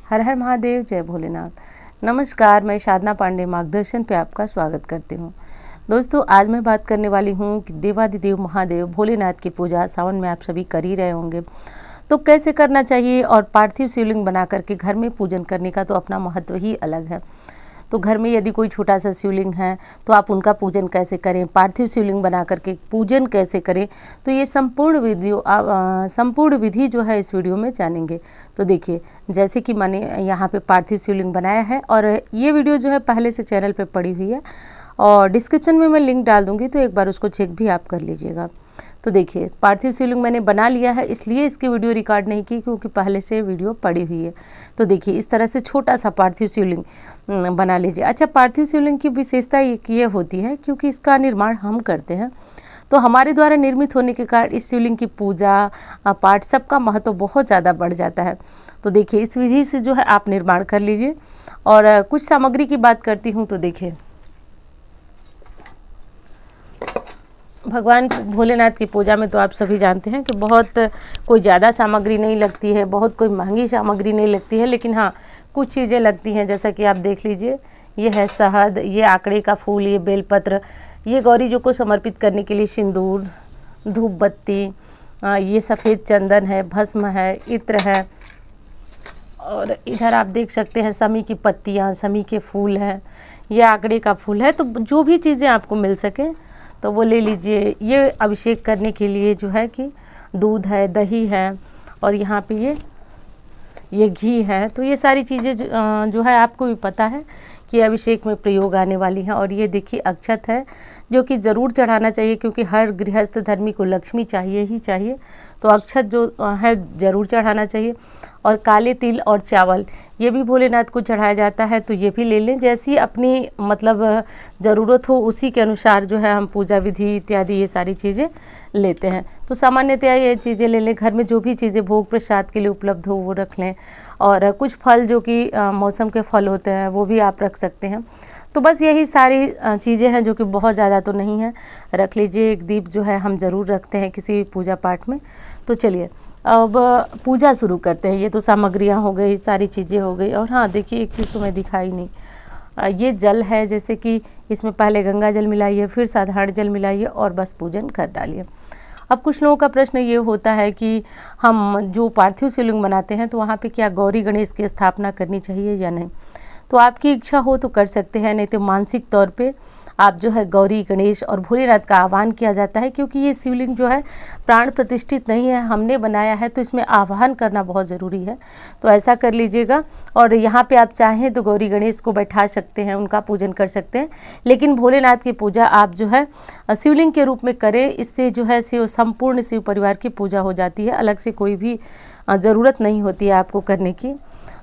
हर हर महादेव, जय भोलेनाथ। नमस्कार, मैं साधना पांडे मार्गदर्शन पे आपका स्वागत करती हूँ। दोस्तों, आज मैं बात करने वाली हूँ कि देवादिदेव महादेव भोलेनाथ की पूजा सावन में आप सभी कर ही रहे होंगे, तो कैसे करना चाहिए। और पार्थिव शिवलिंग बना करके घर में पूजन करने का तो अपना महत्व ही अलग है। तो घर में यदि कोई छोटा सा शिवलिंग है तो आप उनका पूजन कैसे करें, पार्थिव शिवलिंग बना करके पूजन कैसे करें, तो ये संपूर्ण विधि जो है इस वीडियो में जानेंगे। तो देखिए, जैसे कि मैंने यहाँ पे पार्थिव शिवलिंग बनाया है और ये वीडियो जो है पहले से चैनल पे पड़ी हुई है और डिस्क्रिप्शन में मैं लिंक डाल दूँगी, तो एक बार उसको चेक भी आप कर लीजिएगा। तो देखिए, पार्थिव शिवलिंग मैंने बना लिया है, इसलिए इसकी वीडियो रिकॉर्ड नहीं की क्योंकि पहले से वीडियो पड़ी हुई है। तो देखिए, इस तरह से छोटा सा पार्थिव शिवलिंग बना लीजिए। अच्छा, पार्थिव शिवलिंग की विशेषता ये होती है क्योंकि इसका निर्माण हम करते हैं, तो हमारे द्वारा निर्मित होने के कारण इस शिवलिंग की पूजा पाठ सबका महत्व बहुत ज़्यादा बढ़ जाता है। तो देखिए, इस विधि से जो है आप निर्माण कर लीजिए। और कुछ सामग्री की बात करती हूँ। तो देखिए, भगवान भोलेनाथ की पूजा में तो आप सभी जानते हैं कि बहुत कोई ज़्यादा सामग्री नहीं लगती है, बहुत कोई महंगी सामग्री नहीं लगती है, लेकिन हाँ, कुछ चीज़ें लगती हैं। जैसा कि आप देख लीजिए, ये है शहद, ये आकड़े का फूल, ये बेलपत्र, ये गौरी जी को समर्पित करने के लिए सिंदूर, धूप बत्ती, ये सफ़ेद चंदन है, भस्म है, इत्र है, और इधर आप देख सकते हैं समी की पत्तियाँ, समी के फूल हैं, ये आकड़े का फूल है। तो जो भी चीज़ें आपको मिल सके तो वो ले लीजिए। ये अभिषेक करने के लिए जो है कि दूध है, दही है, और यहाँ पे ये घी है। तो ये सारी चीज़ें जो है आपको भी पता है कि अभिषेक में प्रयोग आने वाली हैं। और ये देखिए, अक्षत है जो कि ज़रूर चढ़ाना चाहिए क्योंकि हर गृहस्थ धर्मी को लक्ष्मी चाहिए ही चाहिए, तो अक्षत जो है ज़रूर चढ़ाना चाहिए। और काले तिल और चावल, ये भी भोलेनाथ को चढ़ाया जाता है, तो ये भी ले लें। जैसी अपनी मतलब ज़रूरत हो उसी के अनुसार जो है हम पूजा विधि इत्यादि ये सारी चीज़ें लेते हैं। तो सामान्यतया ये चीज़ें ले लें। घर में जो भी चीज़ें भोग प्रसाद के लिए उपलब्ध हो वो रख लें। और कुछ फल जो कि मौसम के फल होते हैं वो भी आप रख सकते हैं। तो बस यही सारी चीज़ें हैं जो कि बहुत ज़्यादा तो नहीं है, रख लीजिए। एक दीप जो है हम ज़रूर रखते हैं किसी पूजा पाठ में। तो चलिए, अब पूजा शुरू करते हैं। ये तो सामग्रियाँ हो गई, सारी चीज़ें हो गई। और हाँ, देखिए, एक चीज़ तो मैं दिखाई नहीं, ये जल है। जैसे कि इसमें पहले गंगा जल मिलाइए, फिर साधारण जल मिलाइए और बस पूजन कर डालिए। अब कुछ लोगों का प्रश्न ये होता है कि हम जो पार्थिव शिवलिंग बनाते हैं तो वहाँ पे क्या गौरी गणेश की स्थापना करनी चाहिए या नहीं। तो आपकी इच्छा हो तो कर सकते हैं, नहीं तो मानसिक तौर पे आप जो है गौरी गणेश और भोलेनाथ का आह्वान किया जाता है, क्योंकि ये शिवलिंग जो है प्राण प्रतिष्ठित नहीं है, हमने बनाया है, तो इसमें आह्वान करना बहुत ज़रूरी है। तो ऐसा कर लीजिएगा। और यहाँ पे आप चाहें तो गौरी गणेश को बैठा सकते हैं, उनका पूजन कर सकते हैं, लेकिन भोलेनाथ की पूजा आप जो है शिवलिंग के रूप में करें। इससे जो है संपूर्ण शिव परिवार की पूजा हो जाती है, अलग से कोई भी ज़रूरत नहीं होती है आपको करने की।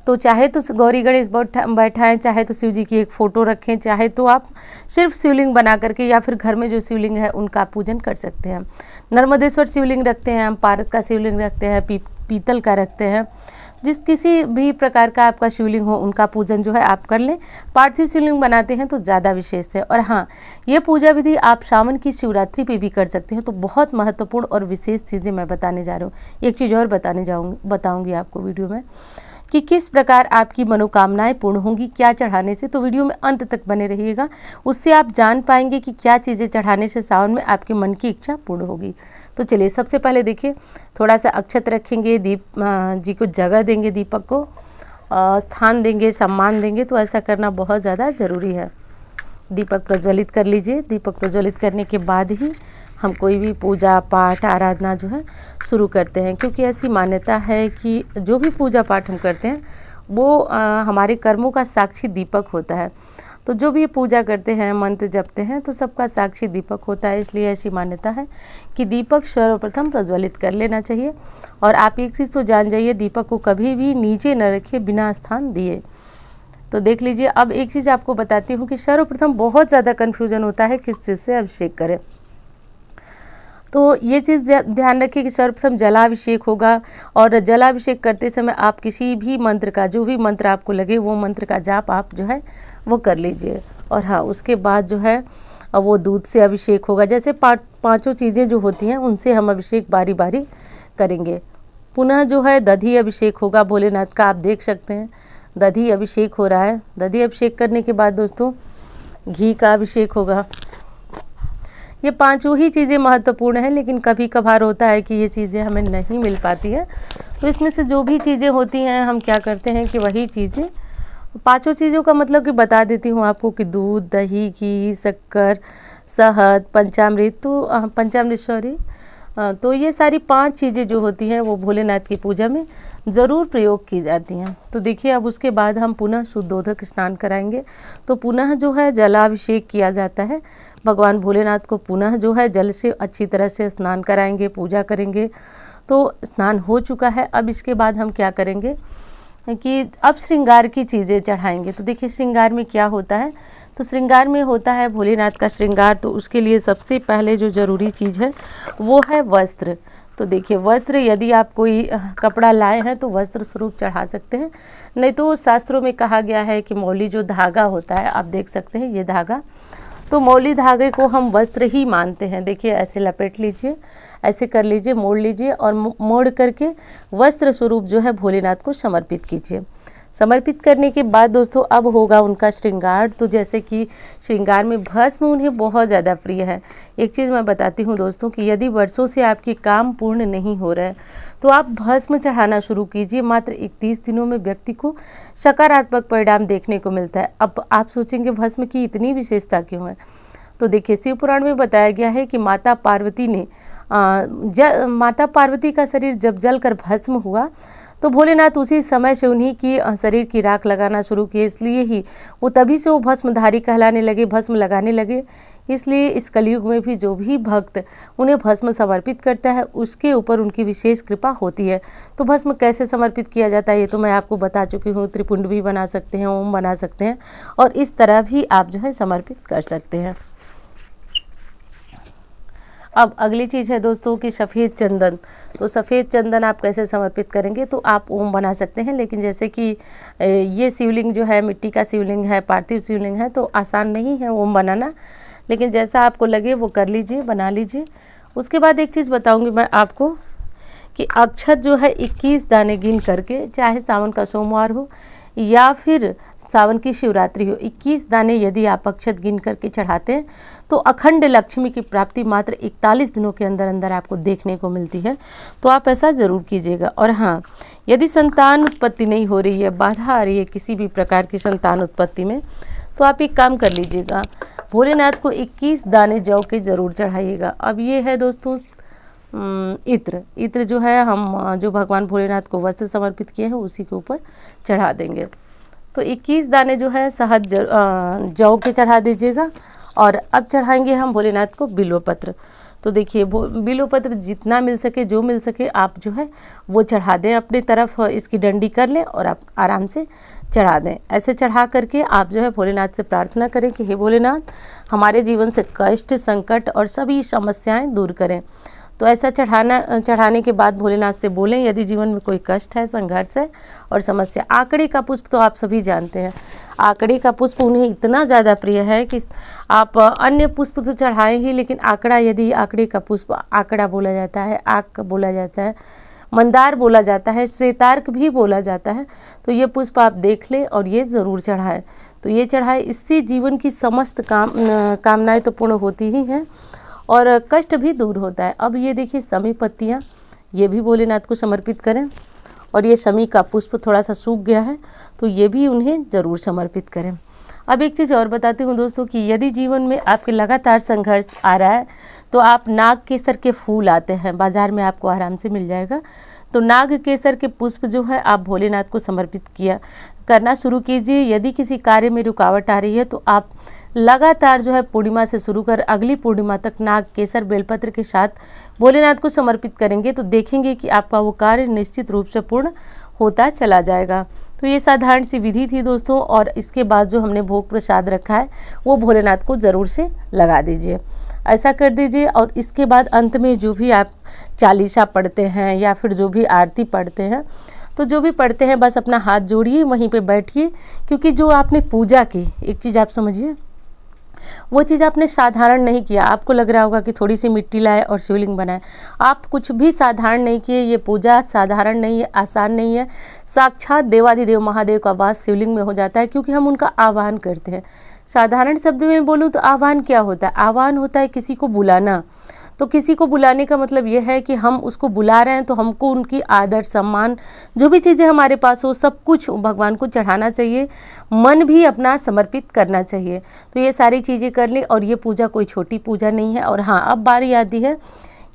तो चाहे तो गौरी गणेश बैठाएं, चाहे तो शिव जी की एक फ़ोटो रखें, चाहे तो आप सिर्फ शिवलिंग बना करके या फिर घर में जो शिवलिंग है उनका पूजन कर सकते हैं। नर्मदेश्वर शिवलिंग रखते हैं हम, पारद का शिवलिंग रखते हैं, पीतल का रखते हैं। जिस किसी भी प्रकार का आपका शिवलिंग हो उनका पूजन जो है आप कर लें। पार्थिव शिवलिंग बनाते हैं तो ज़्यादा विशेष है। और हाँ, ये पूजा विधि आप सावन की शिवरात्रि पे भी कर सकते हैं। तो बहुत महत्वपूर्ण और विशेष चीज़ें मैं बताने जा रही हूँ। एक चीज़ और बताऊँगी आपको वीडियो में कि किस प्रकार आपकी मनोकामनाएं पूर्ण होंगी क्या चढ़ाने से। तो वीडियो में अंत तक बने रहिएगा, उससे आप जान पाएंगे कि क्या चीज़ें चढ़ाने से सावन में आपके मन की इच्छा पूर्ण होगी। तो चलिए, सबसे पहले देखिए, थोड़ा सा अक्षत रखेंगे, दीप जी को जगह देंगे, दीपक को स्थान देंगे, सम्मान देंगे। तो ऐसा करना बहुत ज़्यादा ज़रूरी है। दीपक प्रज्वलित कर लीजिए। दीपक प्रज्वलित करने के बाद ही हम कोई भी पूजा पाठ आराधना जो है शुरू करते हैं, क्योंकि ऐसी मान्यता है कि जो भी पूजा पाठ हम करते हैं वो हमारे कर्मों का साक्षी दीपक होता है। तो जो भी पूजा करते हैं, मंत्र जपते हैं, तो सबका साक्षी दीपक होता है। इसलिए ऐसी मान्यता है कि दीपक सर्वप्रथम प्रज्वलित कर लेना चाहिए। और आप एक चीज़ तो जान जाइए, दीपक को कभी भी नीचे न रखिए बिना स्थान दिए। तो देख लीजिए, अब एक चीज़ आपको बताती हूँ कि सर्वप्रथम बहुत ज़्यादा कन्फ्यूजन होता है किस चीज़ से अभिषेक करें। तो ये चीज़ ध्यान रखिए कि सर्वप्रथम जलाभिषेक होगा। और जलाभिषेक करते समय आप किसी भी मंत्र का, जो भी मंत्र आपको लगे वो मंत्र का जाप आप जो है वो कर लीजिए। और हाँ, उसके बाद जो है वो दूध से अभिषेक होगा। जैसे पांचों चीज़ें जो होती हैं उनसे हम अभिषेक बारी बारी करेंगे। पुनः जो है दधी अभिषेक होगा भोलेनाथ का, आप देख सकते हैं दधी अभिषेक हो रहा है। दधी अभिषेक करने के बाद दोस्तों घी का अभिषेक होगा। ये पांचों ही चीज़ें महत्वपूर्ण हैं, लेकिन कभी कभार होता है कि ये चीज़ें हमें नहीं मिल पाती है, तो इसमें से जो भी चीज़ें होती हैं हम क्या करते हैं कि वही चीज़ें, पांचों चीज़ों का मतलब कि बता देती हूँ आपको कि दूध, दही, घी, शक्कर, शहद, पंचामृत, तो पंचामृत तो ये सारी 5 चीज़ें जो होती हैं वो भोलेनाथ की पूजा में ज़रूर प्रयोग की जाती हैं। तो देखिए अब उसके बाद हम पुनः शुद्धोदक स्नान कराएंगे। तो पुनः जो है जलाभिषेक किया जाता है भगवान भोलेनाथ को, पुनः जो है जल से अच्छी तरह से स्नान कराएंगे, पूजा करेंगे। तो स्नान हो चुका है, अब इसके बाद हम क्या करेंगे कि अब श्रृंगार की चीज़ें चढ़ाएंगे। तो देखिए श्रृंगार में क्या होता है, तो श्रृंगार में होता है भोलेनाथ का श्रृंगार। तो उसके लिए सबसे पहले जो ज़रूरी चीज़ है वो है वस्त्र। तो देखिए वस्त्र, यदि आप कोई कपड़ा लाए हैं तो वस्त्र स्वरूप चढ़ा सकते हैं, नहीं तो शास्त्रों में कहा गया है कि मौली जो धागा होता है, आप देख सकते हैं ये धागा, तो मौली धागे को हम वस्त्र ही मानते हैं। देखिए ऐसे लपेट लीजिए, ऐसे कर लीजिए, मोड़ लीजिए और मोड़ करके वस्त्र स्वरूप जो है भोलेनाथ को समर्पित कीजिए। समर्पित करने के बाद दोस्तों अब होगा उनका श्रृंगार। तो जैसे कि श्रृंगार में भस्म उन्हें बहुत ज़्यादा प्रिय है। एक चीज़ मैं बताती हूँ दोस्तों कि यदि वर्षों से आपके काम पूर्ण नहीं हो रहे हैं तो आप भस्म चढ़ाना शुरू कीजिए। मात्र 31 दिनों में व्यक्ति को सकारात्मक परिणाम देखने को मिलता है। अब आप सोचेंगे भस्म की इतनी विशेषता क्यों है, तो देखिए शिव पुराण में बताया गया है कि माता पार्वती का शरीर जब जलकर भस्म हुआ तो भोलेनाथ उसी समय से उन्हीं की शरीर की राख लगाना शुरू किए, इसलिए ही वो तभी से वो भस्मधारी कहलाने लगे, भस्म लगाने लगे। इसलिए इस कलयुग में भी जो भी भक्त उन्हें भस्म समर्पित करता है उसके ऊपर उनकी विशेष कृपा होती है। तो भस्म कैसे समर्पित किया जाता है ये तो मैं आपको बता चुकी हूँ। त्रिपुंड भी बना सकते हैं, ओम बना सकते हैं और इस तरह भी आप जो है समर्पित कर सकते हैं। अब अगली चीज़ है दोस्तों कि सफ़ेद चंदन। तो सफ़ेद चंदन आप कैसे समर्पित करेंगे, तो आप ओम बना सकते हैं, लेकिन जैसे कि ये शिवलिंग जो है मिट्टी का शिवलिंग है, पार्थिव शिवलिंग है, तो आसान नहीं है ओम बनाना, लेकिन जैसा आपको लगे वो कर लीजिए, बना लीजिए। उसके बाद एक चीज़ बताऊंगी मैं आपको कि अक्षत जो है 21 दाने गिन करके, चाहे सावन का सोमवार हो या फिर सावन की शिवरात्रि हो, 21 दाने यदि आप अक्षत गिन करके चढ़ाते हैं तो अखंड लक्ष्मी की प्राप्ति मात्र 41 दिनों के अंदर अंदर आपको देखने को मिलती है। तो आप ऐसा ज़रूर कीजिएगा। और हाँ, यदि संतान उत्पत्ति नहीं हो रही है, बाधा आ रही है किसी भी प्रकार की संतान उत्पत्ति में, तो आप एक काम कर लीजिएगा, भोलेनाथ को 21 दाने जौ के ज़रूर चढ़ाइएगा। अब ये है दोस्तों इत्र जो है हम जो भगवान भोलेनाथ को वस्त्र समर्पित किए हैं उसी के ऊपर चढ़ा देंगे। तो 21 दाने जो है शहद जौ के चढ़ा दीजिएगा। और अब चढ़ाएंगे हम भोलेनाथ को बिल्वपत्र। तो देखिए बिल्वपत्र जितना मिल सके, जो मिल सके आप जो है वो चढ़ा दें, अपनी तरफ इसकी डंडी कर लें और आप आराम से चढ़ा दें। ऐसे चढ़ा करके आप जो है भोलेनाथ से प्रार्थना करें कि हे भोलेनाथ हमारे जीवन से कष्ट, संकट और सभी समस्याएं दूर करें। तो ऐसा चढ़ाने के बाद भोलेनाथ से बोलें यदि जीवन में कोई कष्ट है, संघर्ष है और समस्या। आकड़ी का पुष्प तो आप सभी जानते हैं, आकड़ी का पुष्प उन्हें इतना ज़्यादा प्रिय है कि आप अन्य पुष्प तो चढ़ाएं ही, लेकिन यदि आकड़ी का पुष्प आकड़ा बोला जाता है, आक बोला जाता है, मंदार बोला जाता है, श्वेतार्क भी बोला जाता है, तो ये पुष्प आप देख लें और ये ज़रूर चढ़ाएं। तो ये चढ़ाएं, इससे जीवन की समस्त कामनाएँ तो पूर्ण होती ही हैं और कष्ट भी दूर होता है। अब ये देखिए शमी पत्तियाँ, ये भी भोलेनाथ को समर्पित करें। और ये शमी का पुष्प थोड़ा सा सूख गया है तो ये भी उन्हें ज़रूर समर्पित करें। अब एक चीज़ और बताती हूँ दोस्तों कि यदि जीवन में आपके लगातार संघर्ष आ रहा है तो आप नाग केसर के फूल आते हैं, बाज़ार में आपको आराम से मिल जाएगा। तो नाग केसर के पुष्प जो है आप भोलेनाथ को समर्पित करना शुरू कीजिए। यदि किसी कार्य में रुकावट आ रही है तो आप लगातार जो है पूर्णिमा से शुरू कर अगली पूर्णिमा तक नाग केसर बेलपत्र के साथ भोलेनाथ को समर्पित करेंगे तो देखेंगे कि आपका वो कार्य निश्चित रूप से पूर्ण होता चला जाएगा। तो ये साधारण सी विधि थी दोस्तों। और इसके बाद जो हमने भोग प्रसाद रखा है वो भोलेनाथ को ज़रूर से लगा दीजिए, ऐसा कर दीजिए। और इसके बाद अंत में जो भी आप चालीसा पढ़ते हैं या फिर जो भी आरती पढ़ते हैं, तो जो भी पढ़ते हैं बस अपना हाथ जोड़िए, वहीं पे बैठिए, क्योंकि जो आपने पूजा की, एक चीज़ आप समझिए, वो चीज़ आपने साधारण नहीं किया। आपको लग रहा होगा कि थोड़ी सी मिट्टी लाए और शिवलिंग बनाए, आप कुछ भी साधारण नहीं किए। ये पूजा साधारण नहीं है, आसान नहीं है। साक्षात देवाधिदेव महादेव का वास शिवलिंग में हो जाता है, क्योंकि हम उनका आह्वान करते हैं। साधारण शब्द में बोलूँ तो आह्वान क्या होता है? आह्वान होता है किसी को बुलाना। तो किसी को बुलाने का मतलब यह है कि हम उसको बुला रहे हैं, तो हमको उनकी आदर सम्मान, जो भी चीज़ें हमारे पास हो, सब कुछ भगवान को चढ़ाना चाहिए, मन भी अपना समर्पित करना चाहिए। तो ये सारी चीज़ें कर ली, और ये पूजा कोई छोटी पूजा नहीं है। और हाँ, अब बारी आती है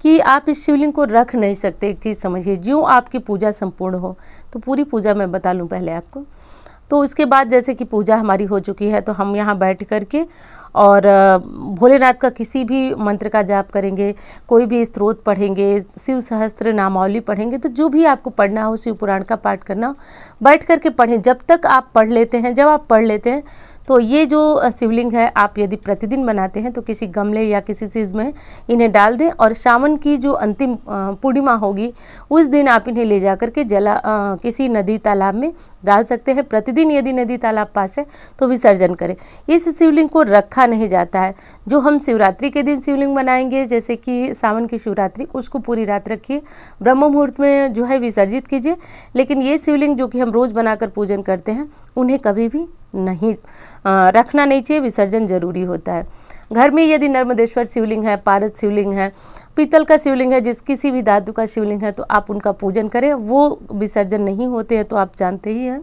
कि आप इस शिवलिंग को रख नहीं सकते। एक चीज़ समझिए, जो आपकी पूजा संपूर्ण हो, तो पूरी पूजा मैं बता लूँ पहले आपको। तो उसके बाद जैसे कि पूजा हमारी हो चुकी है, तो हम यहाँ बैठ कर के और भोलेनाथ का किसी भी मंत्र का जाप करेंगे, कोई भी स्तोत्र पढ़ेंगे, शिव सहस्त्र नामावली पढ़ेंगे। तो जो भी आपको पढ़ना हो, शिव पुराण का पाठ करना हो, बैठ कर के पढ़ें। जब तक आप पढ़ लेते हैं, जब आप पढ़ लेते हैं, तो ये जो शिवलिंग है, आप यदि प्रतिदिन बनाते हैं तो किसी गमले या किसी चीज़ में इन्हें डाल दें, और सावन की जो अंतिम पूर्णिमा होगी, उस दिन आप इन्हें ले जा कर के किसी नदी तालाब में डाल सकते हैं। प्रतिदिन यदि नदी तालाब पास है तो विसर्जन करें। इस शिवलिंग को रखा नहीं जाता है। जो हम शिवरात्रि के दिन शिवलिंग बनाएंगे, जैसे कि सावन की शिवरात्रि, उसको पूरी रात रखिए, ब्रह्म मुहूर्त में जो है विसर्जित कीजिए। लेकिन ये शिवलिंग जो कि हम रोज़ बनाकर पूजन करते हैं, उन्हें कभी भी नहीं रखना नहीं चाहिए, विसर्जन जरूरी होता है। घर में यदि नर्मदेश्वर शिवलिंग है, पारद शिवलिंग है, पीतल का शिवलिंग है, जिस किसी भी धातु का शिवलिंग है, तो आप उनका पूजन करें। वो विसर्जन नहीं होते हैं, तो आप जानते ही हैं।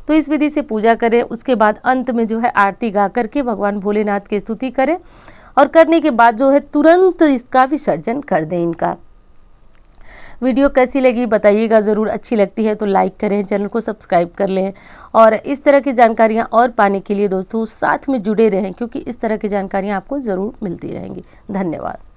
तो इस विधि से पूजा करें। उसके बाद अंत में जो है आरती गा करके भगवान भोलेनाथ की स्तुति करें, और करने के बाद जो है तुरंत इसका विसर्जन कर दें इनका। वीडियो कैसी लगी बताइएगा ज़रूर। अच्छी लगती है तो लाइक करें, चैनल को सब्सक्राइब कर लें, और इस तरह की जानकारियाँ और पाने के लिए दोस्तों साथ में जुड़े रहें, क्योंकि इस तरह की जानकारियाँ आपको ज़रूर मिलती रहेंगी। धन्यवाद।